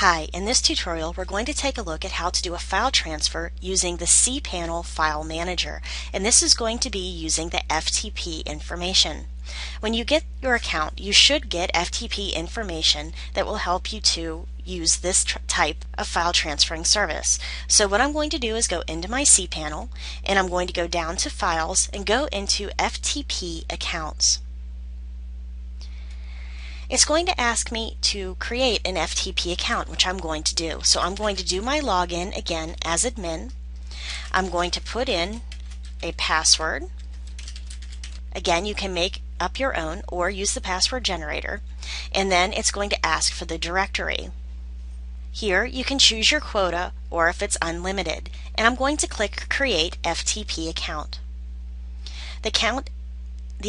Hi, in this tutorial we're going to take a look at how to do a file transfer using the cPanel File Manager, and this is going to be using the FTP information. When you get your account, you should get FTP information that will help you to use this type of file transferring service. So what I'm going to do is go into my cPanel, and I'm going to go down to Files and go into FTP Accounts. It's going to ask me to create an FTP account, which I'm going to do. So I'm going to do my login again as admin. I'm going to put in a password. Again, you can make up your own or use the password generator. And then it's going to ask for the directory. Here you can choose your quota or if it's unlimited. And I'm going to click Create FTP Account. The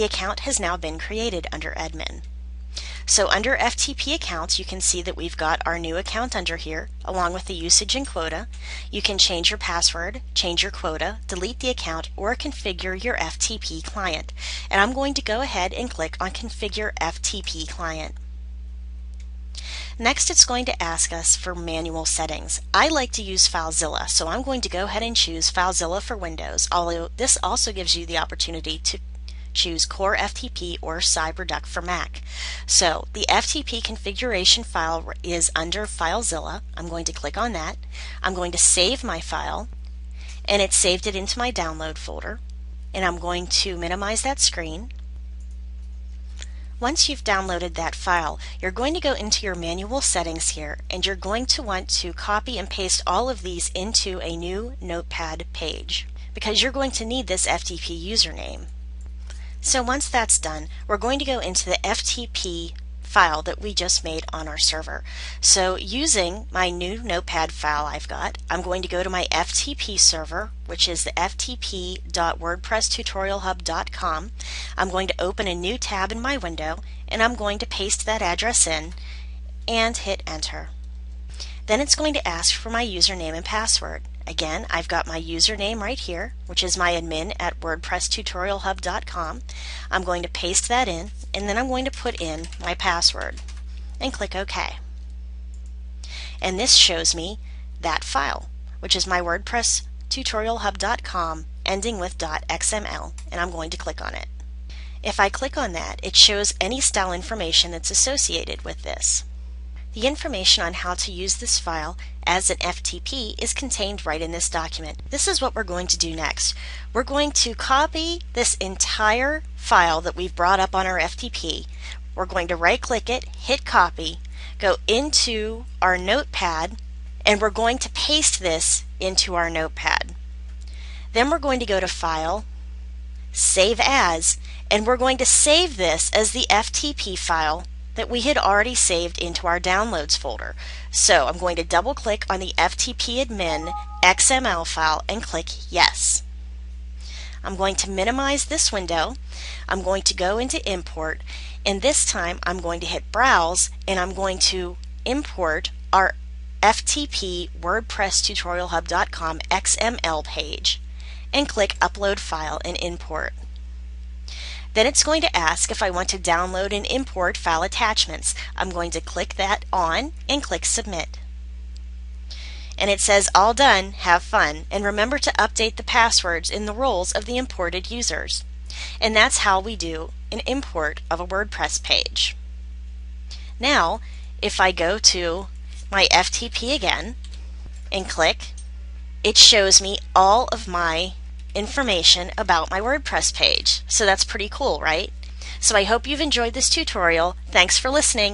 account has now been created under admin. So under FTP accounts, you can see that we've got our new account under here, along with the usage and quota. You can change your password, change your quota, delete the account, or configure your FTP client. And I'm going to go ahead and click on Configure FTP Client. Next, it's going to ask us for manual settings. I like to use FileZilla, so I'm going to go ahead and choose FileZilla for Windows, although this also gives you the opportunity to choose Core FTP or CyberDuck for Mac. So the FTP configuration file is under FileZilla. I'm going to click on that. I'm going to save my file, and it saved it into my download folder. And I'm going to minimize that screen. Once you've downloaded that file, you're going to go into your manual settings here, and you're going to want to copy and paste all of these into a new notepad page, because you're going to need this FTP username. So once that's done, we're going to go into the FTP file that we just made on our server. So using my new notepad file I've got, I'm going to go to my FTP server, which is the ftp.wordpresstutorialhub.com. I'm going to open a new tab in my window, and I'm going to paste that address in and hit enter. Then it's going to ask for my username and password. Again, I've got my username right here, which is my admin at wordpresstutorialhub.com. I'm going to paste that in, and then I'm going to put in my password and click OK. And this shows me that file, which is my wordpresstutorialhub.com ending with .xml, and I'm going to click on it. If I click on that, it shows any style information that's associated with this. The information on how to use this file as an FTP is contained right in this document. This is what we're going to do next. We're going to copy this entire file that we've brought up on our FTP. We're going to right-click it, hit copy, go into our notepad, and we're going to paste this into our notepad. Then we're going to go to File, Save As, and we're going to save this as the FTP file that we had already saved into our downloads folder. So I'm going to double click on the FTP admin XML file and click Yes. I'm going to minimize this window. I'm going to go into import, and this time I'm going to hit browse, and I'm going to import our FTP WordPressTutorialHub.com XML page and click upload file and import. Then it's going to ask if I want to download and import file attachments. I'm going to click that on and click Submit. And it says, all done, have fun, and remember to update the passwords in the roles of the imported users. And that's how we do an import of a WordPress page. Now, if I go to my FTP again and click, it shows me all of my information about my WordPress page. So that's pretty cool, right? So I hope you've enjoyed this tutorial. Thanks for listening.